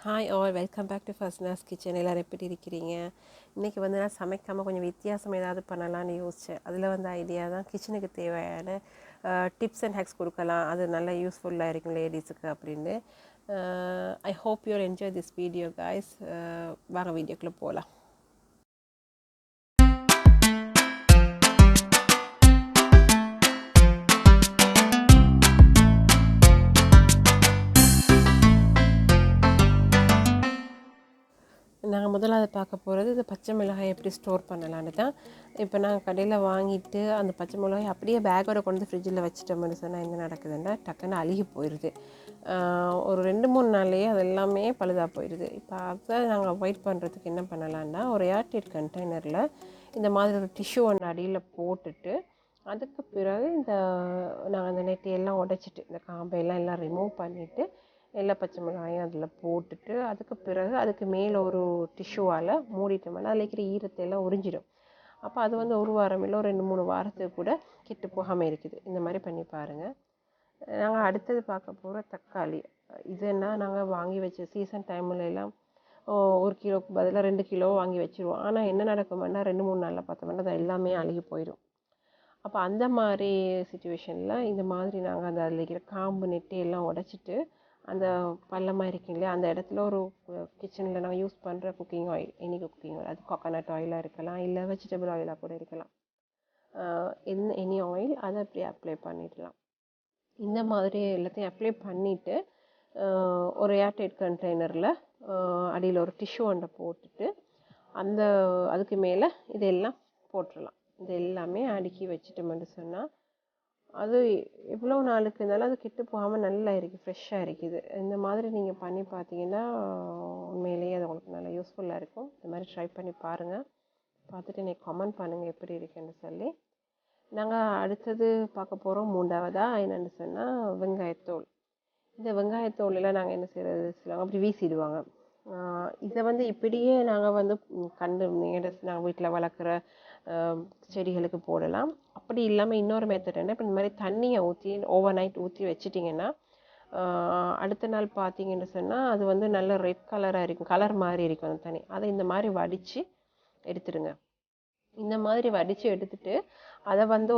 Hi all welcome back to Fasna's Kitchen. எல்லோரும் எப்படி இருக்கிறீங்க? இன்றைக்கி வந்து நான் சமைக்காமல் கொஞ்சம் வித்தியாசம் ஏதாவது பண்ணலான்னு யோசித்தேன். அதில் வந்து ஐடியா தான் கிச்சனுக்கு தேவையான டிப்ஸ் அண்ட் ஹேக்ஸ் கொடுக்கலாம், அது நல்லா யூஸ்ஃபுல்லாக இருக்கும் லேடிஸுக்கு அப்படின்னு. I hope your enjoy this video guys. வாங்க வீடியோக்குள்ளே போகலாம். நாங்கள் முதலாவது பார்க்க போகிறது இந்த பச்சை மிளகாய் எப்படி ஸ்டோர் பண்ணலான்னு தான். இப்போ நாங்கள் கடையில் வாங்கிட்டு அந்த பச்சை மிளகாய் அப்படியே பேக்கோட கொண்டு ஃப்ரிட்ஜில் வச்சுட்டோம்னு சொன்னால் என்ன நடக்குதுன்னா டக்குன்னு அழுகி போயிடுது. ஒரு 2-3 நாள்லேயே அது எல்லாமே பழுதாக போயிடுது. இப்போ அதை நாங்கள் அவாய்ட் பண்ணுறதுக்கு என்ன பண்ணலான்னா, ஒரு ஏர்டைட் கண்டெய்னரில் இந்த மாதிரி ஒரு டிஷ்யூ ஒன்று அடியில் போட்டுட்டு, அதுக்கு பிறகு நாங்கள் அந்த நெட்டையெல்லாம் உடைச்சிட்டு இந்த காம்பையெல்லாம் எல்லாம் ரிமூவ் பண்ணிவிட்டு எல்லா பச்சை மிளகாயும் அதில் போட்டுட்டு, அதுக்கு பிறகு அதுக்கு மேலே ஒரு டிஷ்யூவால் மூடிட்டோம்னா அதில் இருக்கிற ஈரத்தை எல்லாம் உறிஞ்சிடும். அப்போ அது வந்து ஒரு வாரம் இல்லை ஒரு 2-3 வாரத்துக்கு கூட கெட்டு போகாமல் இருக்குது. இந்த மாதிரி பண்ணி பாருங்கள். நாங்கள் அடுத்தது பார்க்க போகிற தக்காளி. இதுன்னா நாங்கள் வாங்கி வச்ச சீசன் டைமில் எல்லாம் 1 கிலோவுக்கு பதிலாக 2 கிலோ வாங்கி வச்சுருவோம். ஆனால் என்ன நடக்கும்னா 2-3 நாளில் பார்த்தோம்னா அது எல்லாமே அழுகி போயிடும். அப்போ அந்த மாதிரி சுச்சுவேஷனில் இந்த மாதிரி நாங்கள் அந்த அதில் இருக்கிற காம்பு நெட்டையெல்லாம் உடைச்சிட்டு அந்த பள்ளமாக இருக்கு இல்லையா, அந்த இடத்துல ஒரு கிச்சனில் நான் யூஸ் பண்ணுற cooking oil, any cooking oil, அது கோகோனட் ஆயிலாக இருக்கலாம், இல்லை வெஜிடபிள் ஆயிலாக கூட இருக்கலாம். எனி ஆயில் அதை அப்படியே அப்ளை பண்ணிடலாம். இந்த மாதிரி எல்லாத்தையும் அப்ளை பண்ணிவிட்டு ஒரு ஏர்டைட் கண்டெய்னரில் அடியில் ஒரு டிஷ்யூ ஒன்றை போட்டுட்டு அதுக்கு மேலே இதெல்லாம் போட்டுடலாம். இது எல்லாமே அடுக்கி வச்சுட்டோம்னு சொன்னால் அது எவ்வளோ நாளுக்கு இருந்தாலும் அது கெட்டு போகாமல் நல்லா இருக்குது, ஃப்ரெஷ்ஷாக இருக்குது. இந்த மாதிரி நீங்கள் பண்ணி பார்த்தீங்கன்னா உண்மையிலேயே அது உங்களுக்கு நல்லா யூஸ்ஃபுல்லாக இருக்கும். இந்த மாதிரி ட்ரை பண்ணி பாருங்கள். பார்த்துட்டு எனக்கு கமெண்ட் பண்ணுங்கள் எப்படி இருக்குன்னு சொல்லி. நாங்கள் அடுத்தது பார்க்க போகிறோம் 3வதாக என்னென்னு சொன்னால் வெங்காயத்தோல். இந்த வெங்காயத்தோலெல்லாம் நாங்கள் என்ன செய்கிறது, சிலவங்க அப்படி வீசிடுவாங்க. இதை வந்து இப்படியே நாங்கள் வந்து நாங்கள் வீட்டில் வளர்க்குற செடிகளுக்கு போடலாம். அப்படி இல்லாமல் இன்னொரு மெத்தட் என்ன, இப்போ இந்த மாதிரி தண்ணியை ஊற்றி ஓவர் நைட் ஊற்றி வச்சிட்டிங்கன்னா அடுத்த நாள் பார்த்தீங்கன்னு சொன்னால் அது வந்து நல்ல ரெட் கலராக இருக்கும், கலர் மாதிரி இருக்கும் அந்த தண்ணி. அதை இந்த மாதிரி வடித்து எடுத்துடுங்க. இந்த மாதிரி வடித்து எடுத்துட்டு அதை வந்து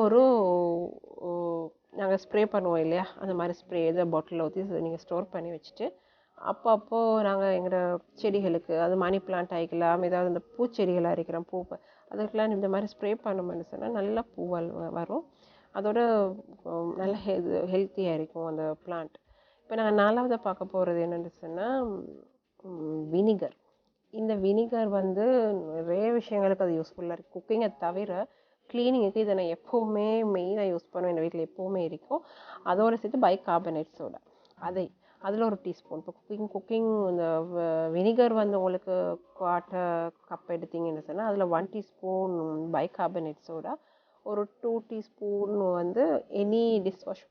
நாங்கள் ஸ்ப்ரே பண்ணுவோம் இல்லையா, அந்த மாதிரி ஸ்ப்ரே ஏதோ பாட்டிலில் ஊற்றி நீங்கள் ஸ்டோர் பண்ணி வச்சுட்டு அப்போ நாங்கள் எங்களோட செடிகளுக்கு, அது மணி பிளான்ட் ஆகிக்கலாம், ஏதாவது இந்த பூச்செடிகளாக இருக்கிற அதுக்கெலாம் இந்த மாதிரி ஸ்ப்ரே பண்ணோம்னு சொன்னால் நல்லா பூவால் வரும். அதோட நல்ல ஹெல்த்தியாக இருக்கும் அந்த பிளான்ட். இப்போ நாங்கள் 4வதாக பார்க்க போகிறது என்னென்னு சொன்னால் வினிகர். இந்த வினிகர் வந்து நிறைய விஷயங்களுக்கு அது யூஸ்ஃபுல்லாக இருக்குது. குக்கிங்கை தவிர க்ளீனிங்குக்கு இதை நான் எப்போவுமே மெயினாக யூஸ் பண்ணுவேன். எங்கள் வீட்டில் எப்போவுமே இருக்கும். அதோடு சேர்த்து பைகார்பனேட் சோடா, அதில் ஒரு டீஸ்பூன். இப்போ குக்கிங் இந்த வினிகர் வந்து உங்களுக்கு கப் எடுத்தீங்கன்னு சொன்னால் அதில் 1 டீஸ்பூன் பைகார்பனேட் சோடா, ஒரு 2 டீஸ்பூன் வந்து எனி டிஷ்வாஷ்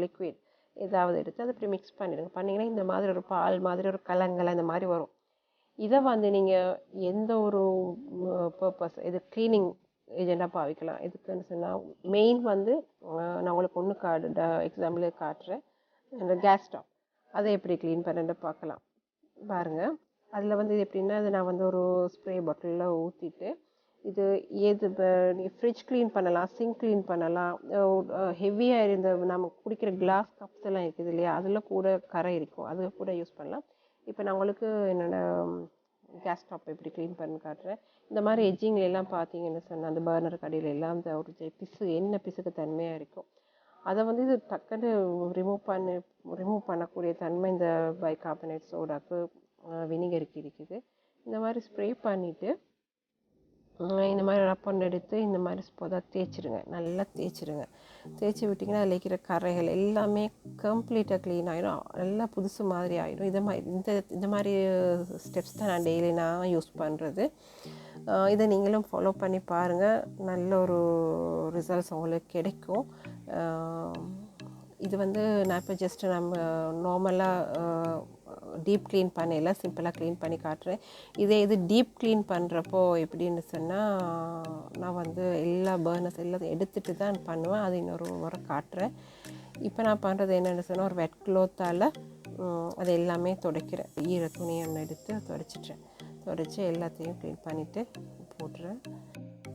லிக்விட் ஏதாவது எடுத்து அதை இப்படி மிக்ஸ் பண்ணிங்கன்னா இந்த மாதிரி ஒரு பால் மாதிரி ஒரு கலங்கலை இந்த மாதிரி வரும். இதை வந்து நீங்கள் எந்த ஒரு பர்பஸ், இது க்ளீனிங் ஏஜெண்டாக பாவிக்கலாம். எதுக்குன்னு சொன்னால் மெயின் வந்து நான் உங்களுக்கு எக்ஸாம்பிள் காட்டுறேன். இந்த கேஸ் ஸ்டவ் அதை எப்படி க்ளீன் பண்ணுன்னு பார்க்கலாம் பாருங்கள். அதில் வந்து எப்படின்னா அது நான் வந்து ஒரு ஸ்ப்ரே பாட்டிலில் ஊற்றிட்டு இது நீங்கள் ஃப்ரிட்ஜ் க்ளீன் பண்ணலாம், சிங்க் க்ளீன் பண்ணலாம், ஹெவியாக இருந்த நம்ம குடிக்கிற கிளாஸ் கப்ஸ் எல்லாம் இருக்குது இல்லையா, அதில் கூட கரை இருக்கும், அது கூட யூஸ் பண்ணலாம். இப்போ நான் உங்களுக்கு கேஸ் ஸ்டவ் எப்படி க்ளீன் பண்ணி காட்டுறேன். இந்த மாதிரி எல்லாம் பார்த்தீங்கன்னு சொன்னால் அந்த பர்னர் கடையில் எல்லாம் அந்த ஒரு எண்ணெய் பிசுக்கு தன்மையாக இருக்கும். அதை வந்து இது டக்குன்னு ரிமூவ் பண்ணக்கூடிய தன்மை இந்த பைகார்பனேட் சோடாக்கு வினிகருக்கு இருக்குது. இந்த மாதிரி ஸ்ப்ரே பண்ணிவிட்டு இந்த மாதிரி ரப்பன் எடுத்து இந்த மாதிரி தேய்ச்சிருங்க, நல்லா தேய்ச்சி விட்டிங்கன்னா அதில் இருக்கிற கரைகள் எல்லாமே கம்ப்ளீட்டாக க்ளீன் ஆகிடும், நல்லா புதுசு மாதிரி ஆகிடும். இந்த மாதிரி ஸ்டெப்ஸ் தான் நான் யூஸ் பண்ணுறது. இதை நீங்களும் ஃபாலோ பண்ணி பாருங்கள், நல்ல ஒரு ரிசல்ட்ஸ் உங்களுக்கு கிடைக்கும். இது வந்து நான் இப்போ ஜஸ்ட்டு நம்ம நார்மலாக டீப் க்ளீன் பண்ணல, சிம்பிளாக க்ளீன் பண்ணி காட்டுறேன். இது டீப் க்ளீன் பண்ணுறப்போ எப்படின்னு சொன்னால் நான் வந்து எல்லா பர்னர்ஸ் எல்லாத்தையும் எடுத்துகிட்டு தான் பண்ணுவேன். அது இன்னொரு முறை காட்டுறேன். இப்போ நான் பண்ணுறது என்னென்னு சொன்னால் ஒரு வெட் க்ளோத்தால் அது எல்லாமே துடைக்கிறேன். ஈர துணியை ஒன்று எடுத்து துடைச்சிட்றேன். துடைச்சி எல்லாத்தையும் க்ளீன் பண்ணிவிட்டு போட்டுறேன்.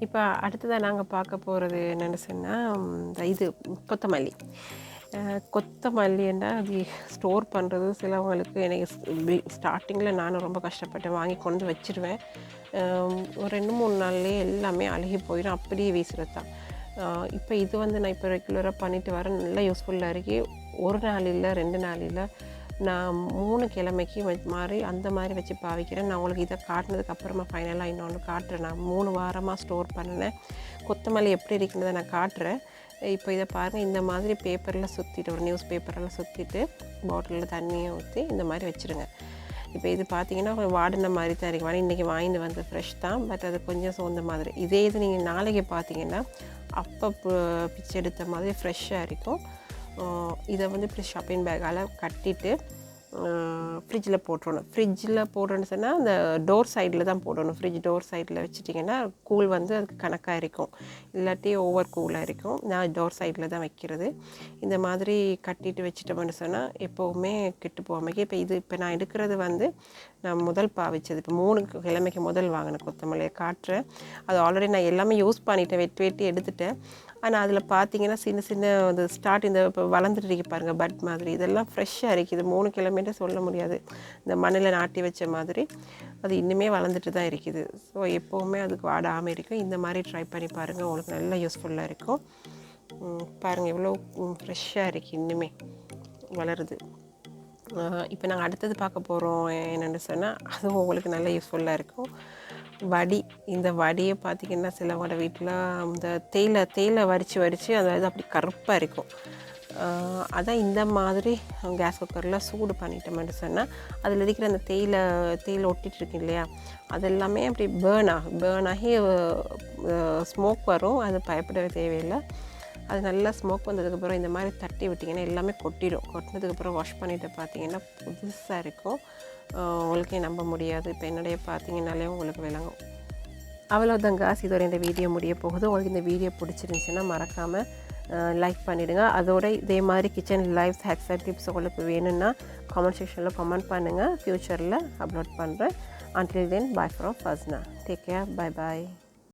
இப்போ அடுத்ததாக நாங்கள் பார்க்க போகிறது என்னென்னு சொன்னால் இது கொத்தமல்லி. கொத்தமல்லின்னா அது ஸ்டோர் பண்ணுறது சிலவங்களுக்கு எனக்கு ஸ்டார்டிங்கில் நானும் ரொம்ப கஷ்டப்பட்டேன். வாங்கி கொண்டு வச்சுருவேன். ஒரு 2-3 நாள்லேயே எல்லாமே அழுகி போயிடும், அப்படியே வீசுகிறது தான். இப்போ இது வந்து நான் இப்போ ரெகுலராக பண்ணிட்டு வரேன். நல்லா யூஸ்ஃபுல்லாக இருக்கு. ஒரு நாள் இல்லை, 2 நாள் இல்லை, நான் 3 கிழமைக்கு மாதிரி அந்த மாதிரி வச்சு பாவிக்கிறேன். நான் உங்களுக்கு இதை காட்டினதுக்கப்புறமா ஃபைனலாக இன்னொன்று காட்டுறேன். நான் 3 வாரமாக ஸ்டோர் பண்ணினேன் கொத்தமல்லி எப்படி இருக்குன்றதை நான் காட்டுறேன். இப்போ இதை பாருங்கள், இந்த மாதிரி பேப்பரில் சுற்றிட்டு, ஒரு நியூஸ் பேப்பரெல்லாம் சுற்றிட்டு பாட்டிலில் தண்ணியை ஊற்றி இந்த மாதிரி வச்சுருங்க. இப்போ இது பார்த்திங்கன்னா வாடின மாதிரி தான் இருக்குது. இன்றைக்கி வாங்கிட்டு வந்து ஃப்ரெஷ் தான், பட் அது கொஞ்சம் சோர்ந்த மாதிரி. இதே இது நீங்கள் நாளைக்கு பார்த்தீங்கன்னா அப்போ பிச்சு எடுத்த மாதிரி ஃப்ரெஷ்ஷாக இருக்கும். இதை வந்து இப்படி ஷாப்பிங் பேக்கால் கட்டிட்டு ஃப்ரிட்ஜில் போட்டுறணும். ஃப்ரிட்ஜில் போடுறோன்னு சொன்னால் அந்த டோர் சைடில் தான் போடணும். ஃப்ரிட்ஜ் டோர் சைடில் வச்சுட்டிங்கன்னா கூல் வந்து அதுக்கு கணக்காக இருக்கும், இல்லாட்டி ஓவர் கூலாக இருக்கும். நான் டோர் சைடில் தான் வைக்கிறது. இந்த மாதிரி கட்டிட்டு வச்சுட்டோம்னு சொன்னால் எப்போவுமே கெட்டு போகாமல். இப்போ நான் எடுக்கிறது வந்து நான் முதல் பாவிச்சது. இப்போ 3 கிழமைக்கு முதல் வாங்கின கொத்தமல்லியை காட்டுறேன். அது ஆல்ரெடி நான் எல்லாமே யூஸ் பண்ணிட்டேன், வெட்டி எடுத்துட்டேன். ஆனால் அதில் பார்த்தீங்கன்னா சின்ன அந்த இந்த இப்போ வளர்ந்துட்டு இருக்கு பாருங்கள், பட் மாதிரி. இதெல்லாம் ஃப்ரெஷ்ஷாக இருக்குது. 3 கிலோமீட்டர் சொல்ல முடியாது, இந்த மண்ணில் நாட்டி வச்ச மாதிரி அது இன்னுமே வளர்ந்துட்டு தான் இருக்குது. ஸோ எப்போவுமே அதுக்கு வாடாமல் இருக்கும். இந்த மாதிரி ட்ரை பண்ணி பாருங்கள், உங்களுக்கு நல்லா யூஸ்ஃபுல்லாக இருக்கும். பாருங்கள் எவ்வளோ ஃப்ரெஷ்ஷாக இருக்குது, இன்னுமே வளருது. இப்போ நாங்கள் அடுத்தது பார்க்க போகிறோம் என்னென்னு சொன்னால், அதுவும் உங்களுக்கு நல்ல யூஸ்ஃபுல்லாக இருக்கும். வடி. இந்த வடியை பார்த்திங்கன்னா சிலவங்களோட வீட்டில் இந்த தேயிலை வரித்து அதாவது அப்படி கருப்பாக இருக்கும். அதான் இந்த மாதிரி கேஸ் குக்கரில் சூடு பண்ணிட்டோம்னு சொன்னால் அதில் இருக்கிற அந்த தேயிலை ஒட்டிகிட்டு இருக்கு இல்லையா, அதெல்லாமே அப்படி பேர்ன் ஆகி ஸ்மோக் வரும். அது பயப்படவே தேவையில்லை. அது நல்லா ஸ்மோக் வந்ததுக்கப்புறம் இந்த மாதிரி தட்டி விட்டிங்கன்னா எல்லாமே கொட்டிடும். கொட்டினதுக்கப்புறம் வாஷ் பண்ணிவிட்டு பார்த்தீங்கன்னா புதுசாக இருக்கும். உங்களுக்கே நம்ப முடியாது. இப்போ என்னுடைய பார்த்தீங்கன்னாலே உங்களுக்கு விளங்கும். அவ்வளோதான் காஸ், இதோட இந்த வீடியோ முடிய போகுது. உங்களுக்கு இந்த வீடியோ பிடிச்சிருந்துச்சுன்னா மறக்காமல் லைக் பண்ணிவிடுங்க. அதோட இதே மாதிரி kitchen life hacks and tips உங்களுக்கு வேணும்னா கமெண்ட் செக்ஷனில் கமெண்ட் பண்ணுங்கள். ஃப்யூச்சரில் அப்லோட் பண்ணுறேன். Until then, bye from Fazna. Take care. Bye bye.